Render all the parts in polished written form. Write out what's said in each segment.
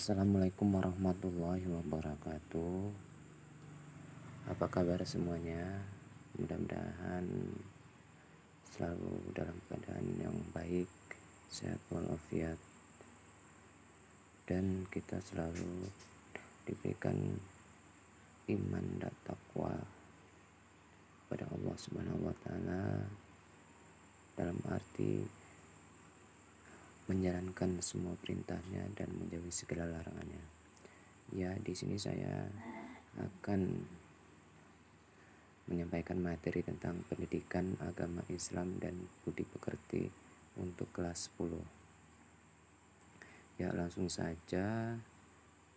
Assalamualaikum warahmatullahi wabarakatuh. Apa kabar semuanya? Mudah-mudahan selalu dalam keadaan yang baik, sehat walafiat, dan kita selalu diberikan iman dan takwa pada Allah Subhanahu wa taala, dalam arti menjalankan semua perintahnya dan menjauhi segala larangannya. Ya, di sini saya akan menyampaikan materi tentang pendidikan agama Islam dan budi pekerti untuk kelas 10. Ya, langsung saja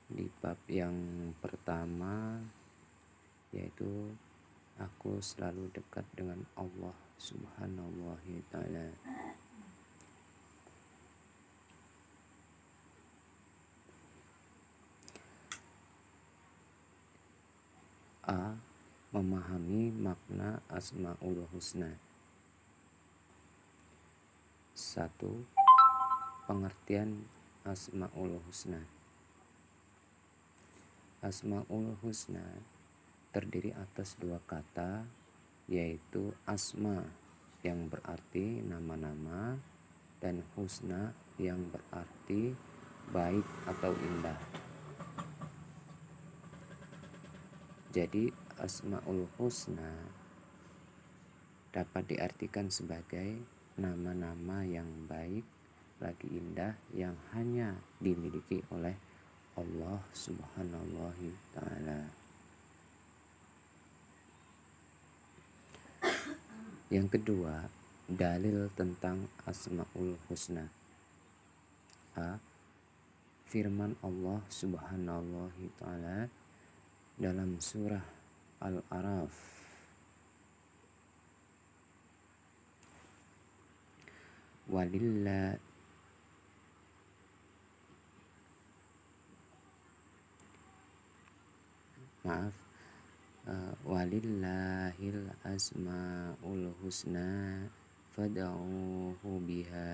di bab yang pertama, yaitu aku selalu dekat dengan Allah Subhanahu wa taala. A. Memahami makna Asmaul Husna. 1. Pengertian Asmaul Husna. Asmaul Husna terdiri atas dua kata, yaitu asma yang berarti nama-nama dan husna yang berarti baik atau indah. Jadi Asmaul Husna dapat diartikan sebagai nama-nama yang baik lagi indah yang hanya dimiliki oleh Allah Subhanahu wa taala. Yang kedua, dalil tentang Asmaul Husna. A. Firman Allah Subhanahu wa taala dalam surah Al-A'raf walillahil asmaul husna fad'uhu biha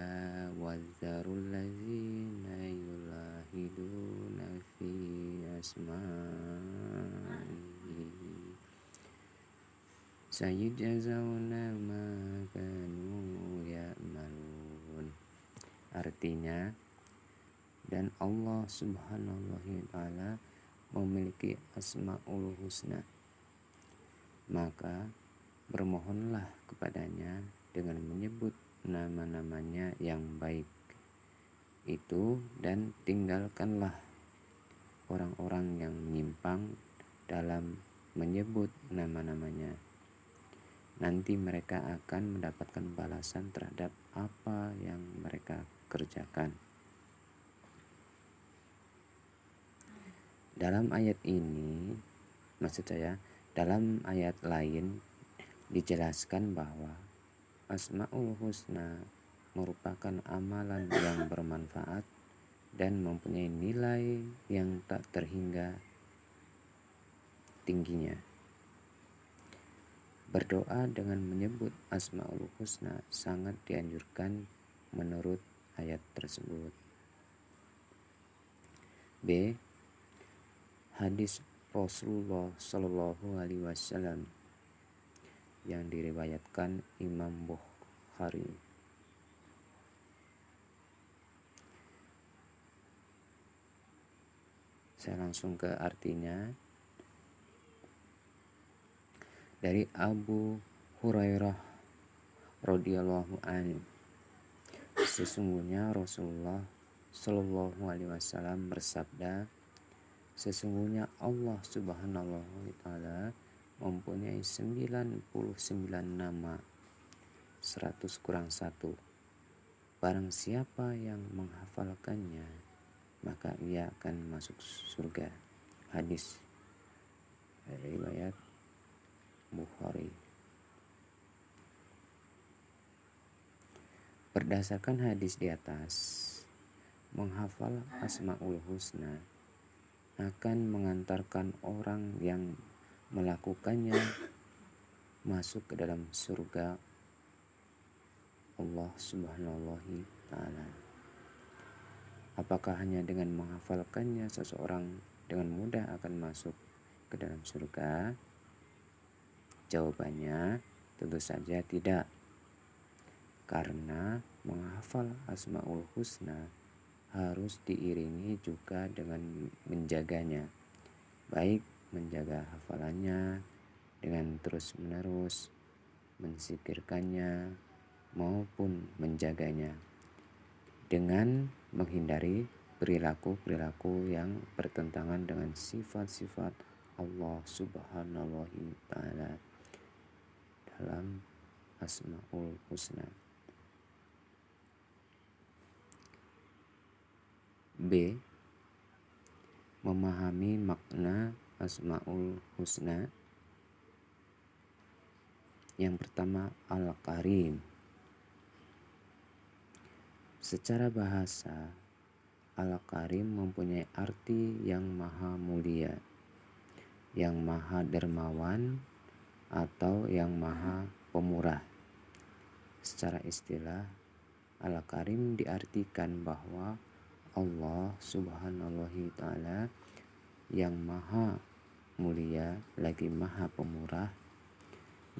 wadzarul ladzina yulahiduna fi asma'ihi sayajzauna ma kanu ya'malun. Artinya, dan Allah Subhanahu wa taala memiliki Asmaul Husna, maka bermohonlah kepadanya dengan menyebut nama-namanya yang baik itu, dan tinggalkanlah orang-orang yang menyimpang dalam menyebut nama-namanya. Nanti mereka akan mendapatkan balasan terhadap apa yang mereka kerjakan. Dalam ayat ini, dalam ayat lain dijelaskan bahwa Asmaul Husna merupakan amalan yang bermanfaat dan mempunyai nilai yang tak terhingga tingginya. Berdoa dengan menyebut Asmaul Husna sangat dianjurkan menurut ayat tersebut. B. Hadis Rasulullah Shallallahu Alaihi Wasallam yang diriwayatkan Imam Bukhari. Saya langsung ke artinya. Dari Abu Hurairah radhiyallahu anhu, sesungguhnya Rasulullah Shallallahu Alaihi Wasallam bersabda, sesungguhnya Allah Subhanahu wa taala mempunyai 99 nama, 100 kurang 1. Barang siapa yang menghafalkannya, maka ia akan masuk surga. Hadis riwayat Bukhari. Berdasarkan hadis di atas, menghafal Asmaul Husna akan mengantarkan orang yang melakukannya masuk ke dalam surga Allah Subhanahu wa taala. Apakah hanya dengan menghafalkannya seseorang dengan mudah akan masuk ke dalam surga? Jawabannya tentu saja tidak. Karena menghafal Asmaul Husna harus diiringi juga dengan menjaganya. Baik menjaga hafalannya dengan terus-menerus mensikirkannya maupun menjaganya dengan menghindari perilaku-perilaku yang bertentangan dengan sifat-sifat Allah Subhanahu wa Ta'ala dalam Asmaul Husna. B. Memahami makna Asmaul Husna. Yang pertama, Al-Karim. Secara bahasa, Al-Karim mempunyai arti yang maha mulia, yang maha dermawan, atau yang maha pemurah. Secara istilah, Al-Karim diartikan bahwa Allah Subhanahu wa Ta'ala yang maha mulia lagi maha pemurah,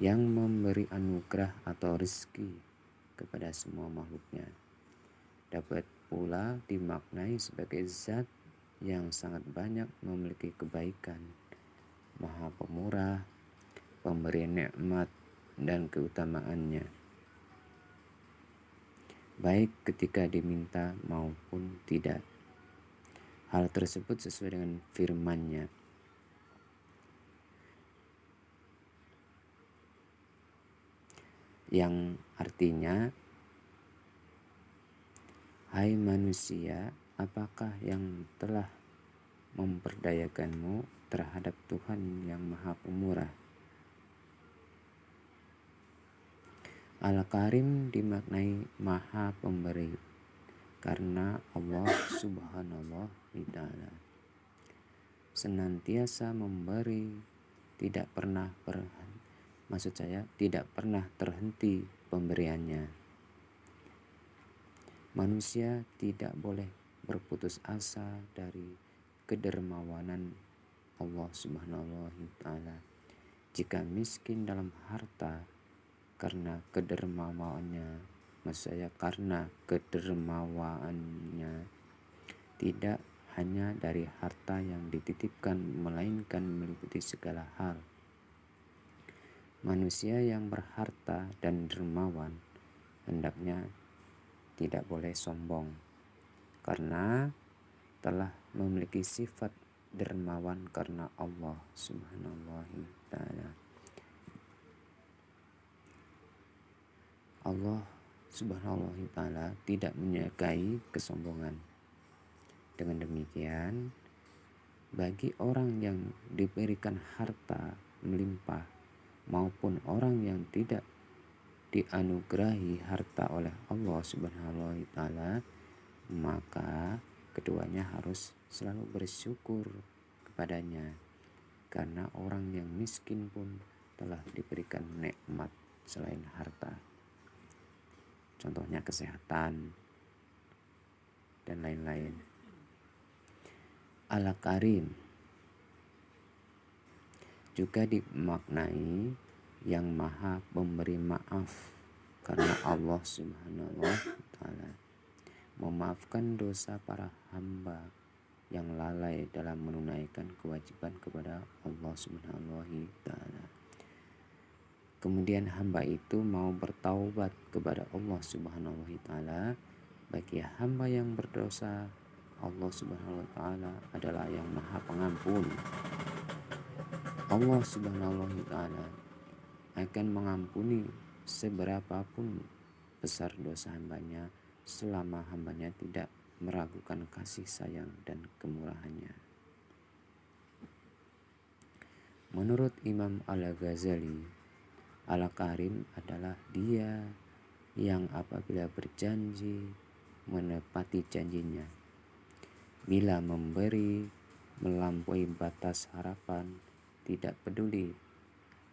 yang memberi anugerah atau rezeki kepada semua makhluknya. Dapat pula dimaknai sebagai zat yang sangat banyak memiliki kebaikan, maha pemurah, pemberi nikmat dan keutamaannya, baik ketika diminta maupun tidak. Hal tersebut sesuai dengan firman-Nya. Yang artinya, hai manusia, apakah yang telah memperdayakanmu terhadap Tuhan yang maha pemurah? Al-Karim dimaknai maha pemberi karena Allah Subhanahu wa Ta'ala senantiasa memberi, tidak pernah terhenti pemberiannya. Manusia tidak boleh berputus asa dari kedermawanan Allah Subhanahu wa Ta'ala. Jika miskin dalam harta karena kedermawaannya, karena kedermawaannya tidak hanya dari harta yang dititipkan, melainkan meliputi segala hal. Manusia yang berharta dan dermawan hendaknya tidak boleh sombong, karena telah memiliki sifat dermawan karena Allah Subhanahu wa Ta'ala. Allah Subhanahu wa Ta'ala tidak menyukai kesombongan. Dengan demikian, bagi orang yang diberikan harta melimpah maupun orang yang tidak dianugerahi harta oleh Allah Subhanahu wa Ta'ala, maka keduanya harus selalu bersyukur kepadanya, karena orang yang miskin pun telah diberikan nikmat selain harta. Contohnya kesehatan dan lain-lain. Al-Karim juga dimaknai yang maha pemberi maaf, karena Allah Subhanahu wa Ta'ala memaafkan dosa para hamba yang lalai dalam menunaikan kewajiban kepada Allah Subhanahu wa Ta'ala. Kemudian hamba itu mau bertaubat kepada Allah Subhanahu wa Ta'ala. Bagi hamba yang berdosa, Allah Subhanahu wa Ta'ala adalah yang maha pengampun. Allah Subhanahu wa Ta'ala akan mengampuni seberapapun besar dosa hambanya, selama hambanya tidak meragukan kasih sayang dan kemurahannya. Menurut Imam Al-Ghazali, Al-Karim adalah dia yang apabila berjanji menepati janjinya. Bila memberi melampaui batas harapan, tidak peduli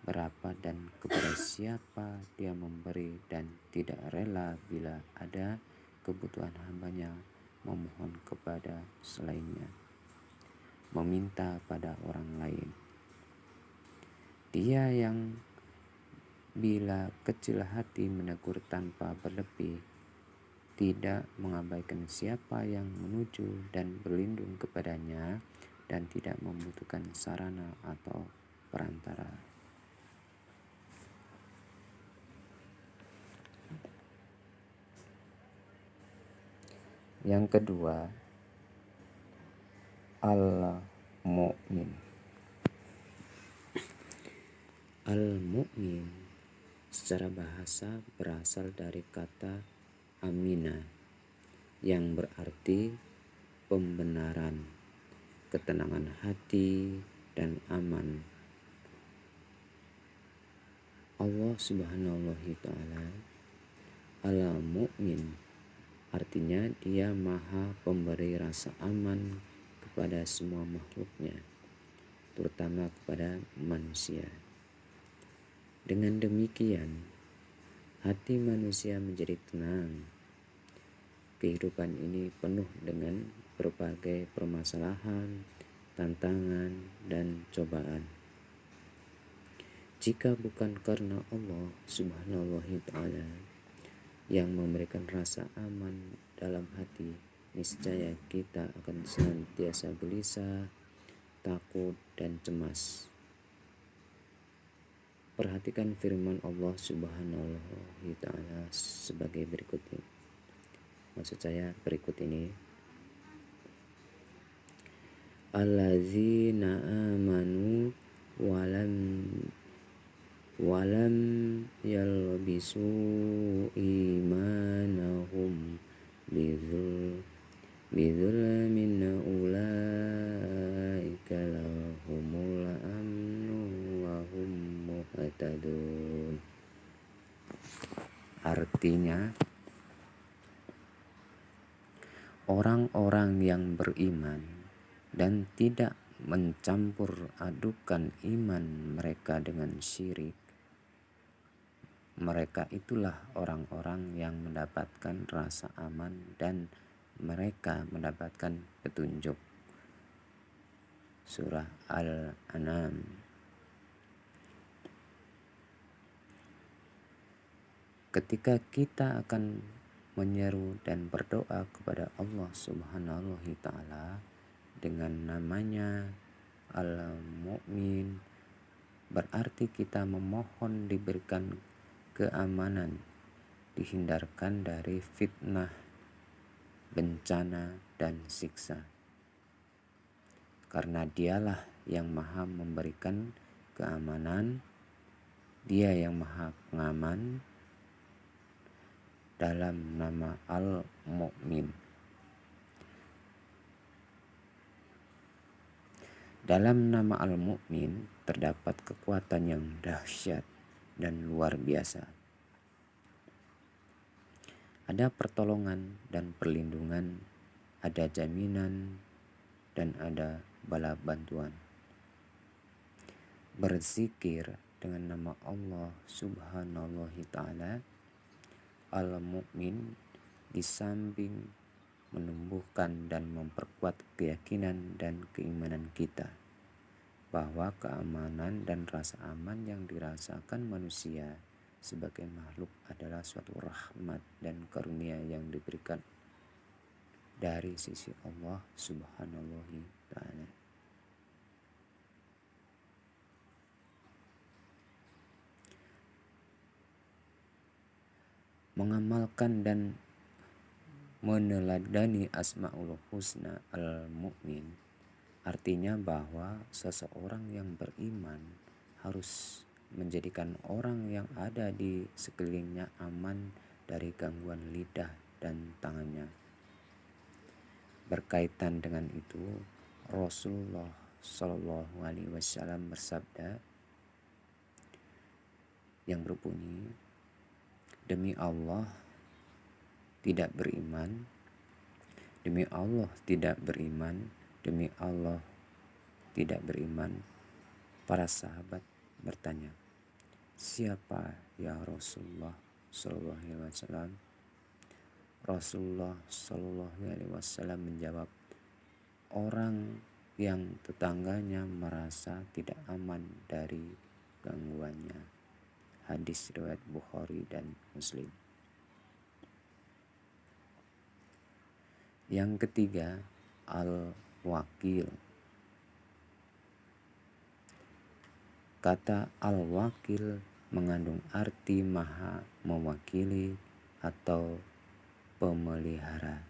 berapa dan kepada siapa dia memberi, dan tidak rela bila ada kebutuhan hambanya memohon kepada selainnya, meminta pada orang lain. Dia yang bila kecil hati menegur tanpa berlebih, tidak mengabaikan siapa yang menuju dan berlindung kepadanya, dan tidak membutuhkan sarana atau perantara. Yang kedua, al-mu'min. Al-mu'min secara bahasa berasal dari kata amina yang berarti pembenaran, ketenangan hati, dan aman. Allah Subhanahu wa ta'ala al-mu'min artinya dia maha pemberi rasa aman kepada semua makhluknya, terutama kepada manusia. Dengan demikian, hati manusia menjadi tenang. Kehidupan ini penuh dengan berbagai permasalahan, tantangan, dan cobaan. Jika bukan karena Allah Subhanahu wa ta'ala yang memberikan rasa aman dalam hati, niscaya kita akan senantiasa gelisah, takut, dan cemas. Perhatikan firman Allah Subhanahu wa ta'ala sebagai berikut ini. Maksud saya berikut ini. Allazina amanu walam yalbisu imanahum bidzulmin ulaika lahumul amnu wa hum muhtadun. Artinya, orang-orang yang beriman dan tidak mencampur adukan iman mereka dengan syirik, mereka itulah orang-orang yang mendapatkan rasa aman dan mereka mendapatkan petunjuk. Surah Al-An'am. Ketika kita akan menyeru dan berdoa kepada Allah Subhanahu wa ta'ala dengan namanya Al-Mu'min, berarti kita memohon diberikan keamanan, dihindarkan dari fitnah, bencana, dan siksa. Karena dialah yang maha memberikan keamanan, dia yang maha pengaman. Dalam nama Al-Mu'min, dalam nama Al-Mu'min terdapat kekuatan yang dahsyat dan luar biasa. Ada pertolongan dan perlindungan, ada jaminan, dan ada bala bantuan. Berzikir dengan nama Allah Subhanahu wa ta'ala Al-Mu'min di samping menumbuhkan dan memperkuat keyakinan dan keimanan kita bahwa keamanan dan rasa aman yang dirasakan manusia sebagai makhluk adalah suatu rahmat dan karunia yang diberikan dari sisi Allah Subhanahu wa ta'ala. Mengamalkan dan meneladani Asmaul Husna Al-Mu'min artinya bahwa seseorang yang beriman harus menjadikan orang yang ada di sekelilingnya aman dari gangguan lidah dan tangannya. Berkaitan dengan itu, Rasulullah Shallallahu Alaihi Wasallam bersabda yang berbunyi, demi Allah tidak beriman, demi Allah tidak beriman, demi Allah tidak beriman. Para sahabat bertanya, siapa ya Rasulullah Shallallahu Alaihi Wasallam? Rasulullah Shallallahu Alaihi Wasallam menjawab, orang yang tetangganya merasa tidak aman dari gangguannya. Hadis riwayat Bukhari dan Muslim. Yang ketiga, al-wakil. Kata al-wakil mengandung arti maha mewakili atau pemelihara.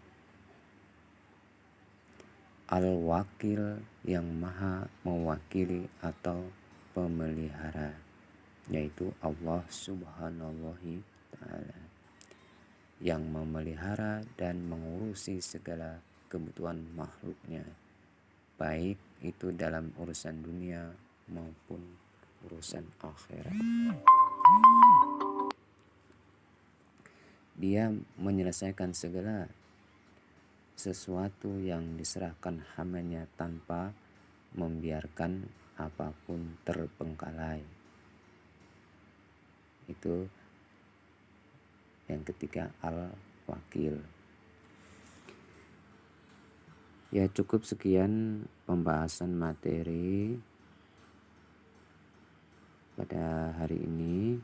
Al-wakil yang maha mewakili atau pemelihara, yaitu Allah Subhanahu Ta'ala, yang memelihara dan mengurusi segala kebutuhan makhluknya, baik itu dalam urusan dunia maupun urusan akhirat. Dia menyelesaikan segala sesuatu yang diserahkan hamba-Nya tanpa membiarkan apapun terbengkalai. Itu yang ketiga, al-wakil. Ya, cukup sekian pembahasan materi pada hari ini.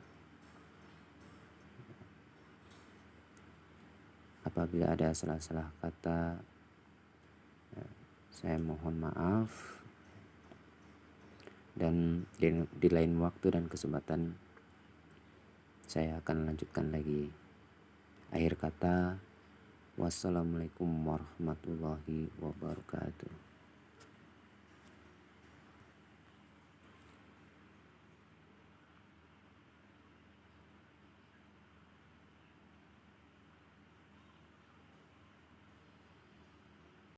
Apabila ada salah-salah kata, saya mohon maaf. Dan di lain waktu dan kesempatan saya akan lanjutkan lagi. Akhir kata, wassalamualaikum warahmatullahi wabarakatuh.